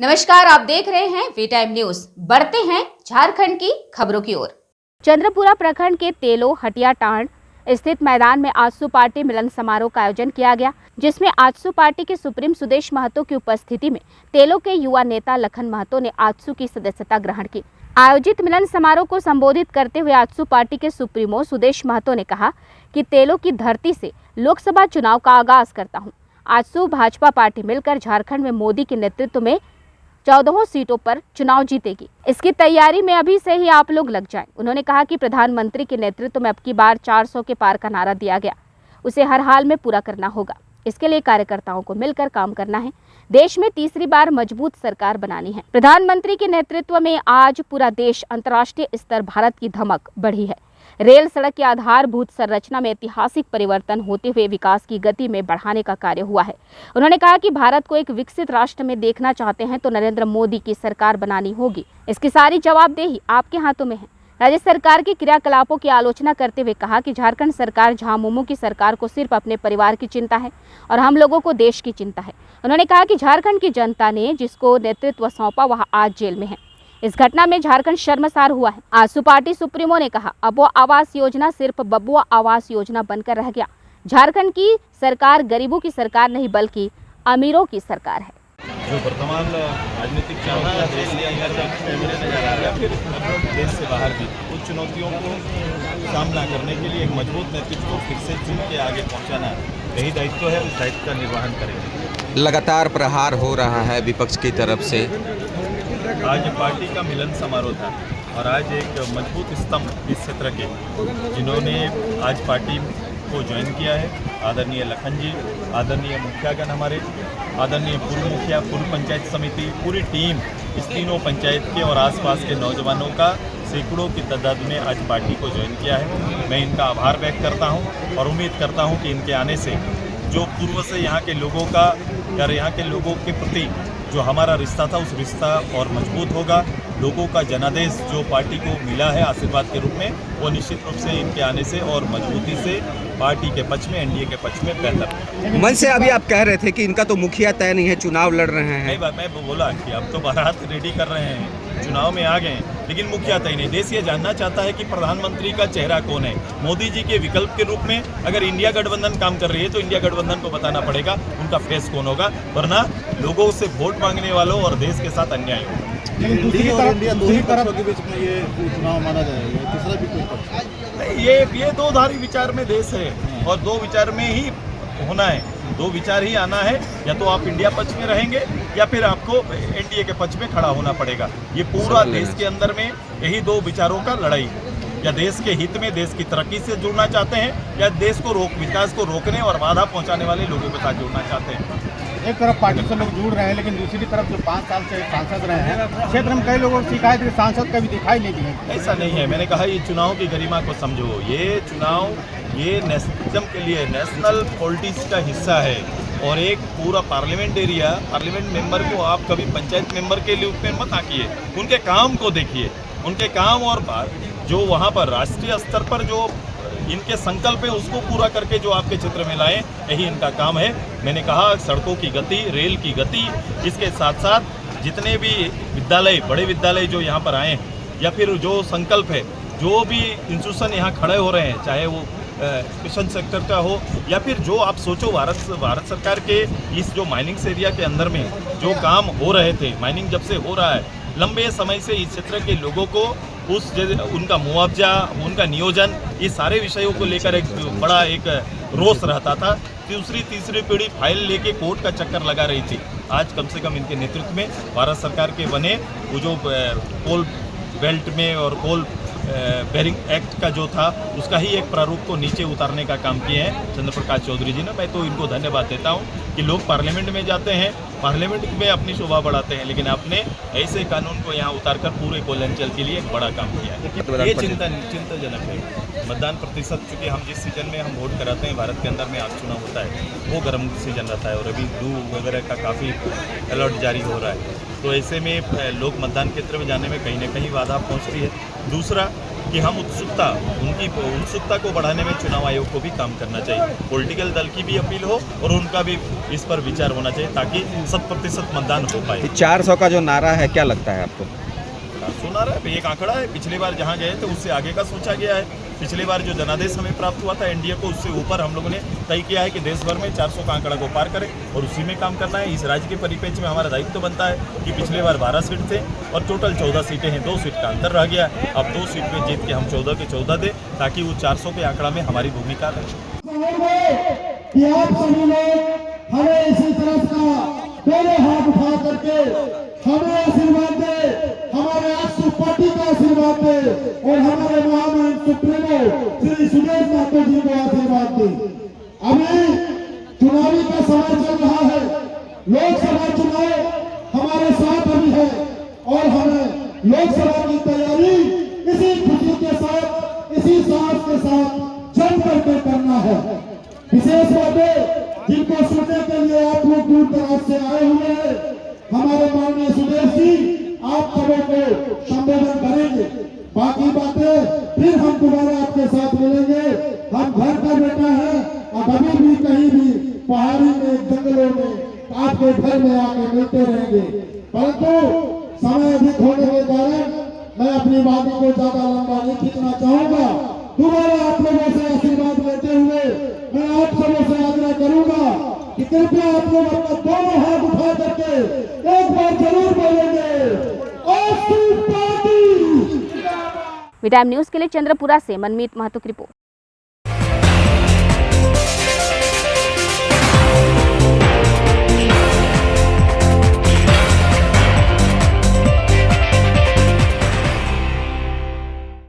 नमस्कार, आप देख रहे हैं वी टाइम न्यूज। बढ़ते हैं झारखंड की खबरों की ओर। चंद्रपुरा प्रखंड के तेलो हटियाटांड स्थित मैदान में आजसू पार्टी मिलन समारोह का आयोजन किया गया, जिसमें आजसू पार्टी के सुप्रीम सुदेश महतो की उपस्थिति में तेलो के युवा नेता लखन महतो ने आजसू की सदस्यता ग्रहण की। आयोजित मिलन समारोह को संबोधित करते हुए आजसू पार्टी के सुप्रीमो सुदेश महतो ने कहा कि तेलो की धरती से लोकसभा चुनाव का आगाज करता हूँ। आजसू भाजपा पार्टी मिलकर झारखंड में मोदी के नेतृत्व में 14 सीटों पर चुनाव जीतेगी। इसकी तैयारी में अभी से ही आप लोग लग जाएं। उन्होंने कहा कि प्रधानमंत्री के नेतृत्व में अब की बार 400 के पार का नारा दिया गया, उसे हर हाल में पूरा करना होगा। इसके लिए कार्यकर्ताओं को मिलकर काम करना है। देश में तीसरी बार मजबूत सरकार बनानी है। प्रधानमंत्री के नेतृत्व में आज पूरा देश अंतर्राष्ट्रीय स्तर भारत की धमक बढ़ी है। रेल सड़क की आधारभूत संरचना में ऐतिहासिक परिवर्तन होते हुए विकास की गति में बढ़ाने का कार्य हुआ है। उन्होंने कहा कि भारत को एक विकसित राष्ट्र में देखना चाहते हैं तो नरेंद्र मोदी की सरकार बनानी होगी। इसकी सारी जवाबदेही आपके हाथों में है। राज्य सरकार के क्रियाकलापों की आलोचना करते हुए कहा कि झारखंड सरकार झामुमो की सरकार को सिर्फ अपने परिवार की चिंता है और हम लोगों को देश की चिंता है। उन्होंने कहा कि झारखंड की जनता ने जिसको नेतृत्व सौंपा वह आज जेल में है। इस घटना में झारखंड शर्मसार हुआ है। आजसू पार्टी सुप्रीमो ने कहा, अब वो आवास योजना सिर्फ बबुआ आवास योजना बनकर रह गया। झारखंड की सरकार गरीबों की सरकार नहीं बल्कि अमीरों की सरकार है। जो वर्तमान राजनीतिक चुनौतियां देश के अंदर नजर आ रहा है, फिर देश से बाहर भी कुछ चुनौतियों को सामना करने के लिए एक मजबूत नेतृत्व को फिर से चुन के आगे पहुंचाना यही दायित्व है। उस दायित्व का निर्वहन करेंगे। लगातार प्रहार हो रहा है विपक्ष की तरफ से। आज पार्टी का मिलन समारोह था और आज एक मजबूत स्तंभ इस क्षेत्र के जिन्होंने आज पार्टी को ज्वाइन किया है, आदरणीय लखन जी, आदरणीय मुखियागण हमारे, आदरणीय पूर्व मुखिया, पूर्व पंचायत समिति, पूरी टीम, इस तीनों पंचायत के और आसपास के नौजवानों का सैकड़ों की तादाद में आज पार्टी को ज्वाइन किया है। मैं इनका आभार व्यक्त करता हूं और उम्मीद करता हूं कि इनके आने से जो पूर्व से यहाँ के लोगों का या यहाँ के लोगों के प्रति जो हमारा रिश्ता था उस रिश्ता और मजबूत होगा। लोगों का जनादेश जो पार्टी को मिला है आशीर्वाद के रूप में, वो निश्चित रूप से इनके आने से और मजबूती से पार्टी के पक्ष में, एनडीए के पक्ष में बेहतर। मन से अभी आप कह रहे थे कि इनका तो मुखिया तय नहीं है, चुनाव लड़ रहे हैं। नहीं बात, मैं बोला कि अब तो बारात रेडी कर रहे हैं, चुनाव में आ गए, लेकिन मुखिया तय नहीं। देश ये जानना चाहता है कि प्रधानमंत्री का चेहरा कौन है। मोदी जी के विकल्प के रूप में अगर इंडिया गठबंधन काम कर रही है तो इंडिया गठबंधन को बताना पड़ेगा उनका फेस कौन होगा, वरना लोगों से वोट मांगने वालों और देश के साथ अन्याय होगा। लेकिन दूसरी तरफ के बीच में ये चुनाव माना जाएगा, तीसरा भी कोई पक्ष? ये दो धारी विचार में देश है और दो विचार में ही होना है, दो विचार ही आना है। या तो आप इंडिया पक्ष में रहेंगे या फिर आपको एनडीए के पक्ष में खड़ा होना पड़ेगा। ये पूरा देश के अंदर में यही दो विचारों का लड़ाई है। या देश के हित में, देश की तरक्की से जुड़ना चाहते हैं या देश को विकास को रोकने और बाधा पहुंचाने वाले लोगों के साथ जुड़ना चाहते हैं। एक तरफ पार्टी से लोग जुड़ रहे हैं, लेकिन दूसरी तरफ जो 5 साल से सांसद रहे हैं, क्षेत्र में कई लोगों की शिकायत है, सांसद का भी दिखाई नहीं दिया। ऐसा नहीं है, मैंने कहा ये चुनाव की गरिमा को समझो। ये चुनाव ये नेशनलिज्म के लिए, नेशनल पॉलिटिक्स का हिस्सा है और एक पूरा पार्लियामेंट एरिया, पार्लियामेंट मेंबर को आप कभी पंचायत मेंबर के रूप में मत आंकिए, उनके काम को देखिए, उनके काम और जो वहाँ पर राष्ट्रीय स्तर पर जो इनके संकल्प है उसको पूरा करके जो आपके क्षेत्र में लाएं, यही इनका काम है। मैंने कहा सड़कों की गति, रेल की गति, इसके साथ साथ जितने भी विद्यालय, बड़े विद्यालय जो यहाँ पर आए हैं या फिर जो संकल्प है, जो भी इंस्टीट्यूशन यहाँ खड़े हो रहे हैं, चाहे वो मिशन सेक्टर का हो या फिर जो आप सोचो भारत सरकार के इस जो माइनिंग एरिया के अंदर में जो काम हो रहे थे, माइनिंग जब से हो रहा है, लंबे समय से इस क्षेत्र के लोगों को उनका मुआवजा, उनका नियोजन, ये सारे विषयों को लेकर एक बड़ा एक रोष रहता था। दूसरी तीसरी पीढ़ी फाइल लेके कोर्ट का चक्कर लगा रही थी। आज कम से कम इनके नेतृत्व में भारत सरकार के बने वो जो कोल बेल्ट में और कोल बेरिंग एक्ट का जो था उसका ही एक प्रारूप को नीचे उतारने का काम किए हैं चंद्र प्रकाश चौधरी जी ने। मैं तो इनको धन्यवाद देता हूं कि लोग पार्लियामेंट में जाते हैं, पार्लियामेंट में अपनी शोभा बढ़ाते हैं, लेकिन आपने ऐसे कानून को यहाँ उतारकर पूरे कोयलांचल के लिए एक बड़ा काम किया है। ये चिंताजनक है। मतदान प्रतिशत, चूँकि हम जिस सीजन में हम वोट कराते हैं, भारत के अंदर में आज चुनाव होता है, वो गर्म सीजन रहता है और अभी लू वगैरह का काफ़ी अलर्ट जारी हो रहा है। तो ऐसे में लोग मतदान केंद्र में जाने में कहीं ना कहीं बाधा पहुंचती है। दूसरा कि हम उनकी उत्सुकता को बढ़ाने में चुनाव आयोग को भी काम करना चाहिए। पॉलिटिकल दल की भी अपील हो और उनका भी इस पर विचार होना चाहिए ताकि 100% मतदान हो पाए। 400 का जो नारा है क्या लगता है आपको? सुना रहा है एक आंकड़ा है, पिछली बार जहां गए थे उससे आगे का सोचा गया है। पिछली बार जो जनादेश हमें प्राप्त हुआ था एनडीए को, उससे ऊपर हम लोगों ने तय किया है कि देश भर में 400 का आंकड़ा को पार करें और उसी में काम करना है। इस राज्य के परिप्रेक्ष्य में हमारा दायित्व बनता है कि पिछले बार 12 सीट थे और टोटल 14 सीटें हैं, 2 सीट का अंतर रह गया। अब 2 सीट में जीत के हम 14 के 14 दें ताकि वो 400 के आंकड़ा में हमारी भूमिका रहे। कि आप सभी लोग हमें इसी तरफ का दोनों हाथ उठा करके हमें आशीर्वाद दे, हमारे आसू पार्टी का आशीर्वाद दे और हमारे महामहिम सुप्रीमो श्री सुदेश महतो जी को आशीर्वाद दे। अभी चुनावी का समय चल रहा है, लोकसभा चुनाव हमारे साथ अभी है और हमें लोकसभा की तैयारी इसी खुशी के साथ, इसी साहस के साथ जम करके करना है। विशेष बातें जिनको सुनने के लिए आप लोग दूर दराज से आए हुए हैं, हमारे माननीय सुदेश जी आप सबों को संबोधन करेंगे। बाकी बातें फिर हम दोबारा आपके साथ मिलेंगे। हम घर का बेटा है और कभी भी कहीं भी पहाड़ी में, जंगलों में आपके घर में आके मिलते रहेंगे। परंतु समय अधिक होने के कारण मैं अपनी बातों को ज्यादा लंबा नहीं खींचना चाहूंगा। दोबारा आप लोगों से आशीर्वाद लेते हुए मैं आप सबों से आग्रह करूंगा कि कृपया आप लोग अपना दोनों हाथ उठा करके एक बार जरूर बोलेंगे आसू पार्टी। वी टाइम न्यूज के लिए चंद्रपुरा से मनमीत महतो की रिपोर्ट।